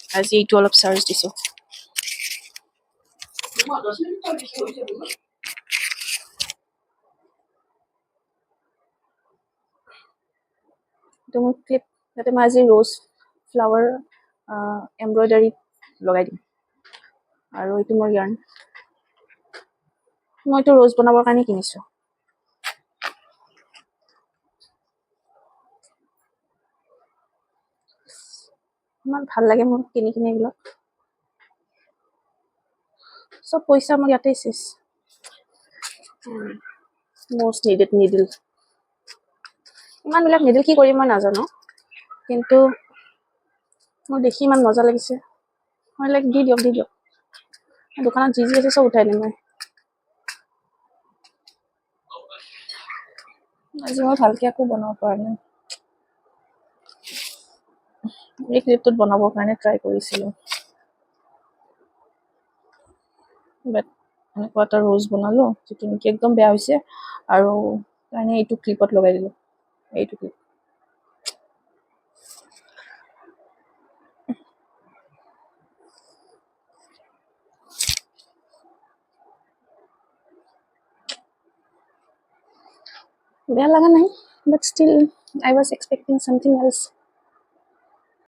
আজি এইটো অলপ চাৰ্জ দিছোঁ। এইটো মোৰ ক্লিপ, যাতে মই আজি ৰ'জ ফ্লাৱাৰ এমব্ৰইডাৰী লগাই দিম। আৰু এইটো মোৰ ইয়াৰ্ণ, মই এইটো ৰ'জ বনাবৰ কাৰণে কিনিছোঁ। ইমান ভাল লাগে মোৰ কিনি কিনি এইবিলাক। চব পইচা মোৰ ইয়াতে চেছ। মষ্ট নিডেড নিডল, ইমানবিলাক নিডল কি কৰিম মই নাজানো, কিন্তু মোৰ দেখি ইমান মজা লাগিছে। মই লাইক দি দিয়ক দোকানত যি আছে চব উঠাই দিম মই। আজি মই ভালকে একো বনাব পৰা নাই। এই ক্লিপটোত বনাবৰ কাৰণে ট্ৰাই কৰিছিলোঁ, বাট এনেকুৱা এটা ৰ'জ বনালো যিটো নেকি একদম বেয়া হৈছে, আৰু কাৰণে এইটো ক্লিপত লগাই দিলোঁ। এইটো ক্লিপ বেয়া লগা নাই, but still I was expecting something else.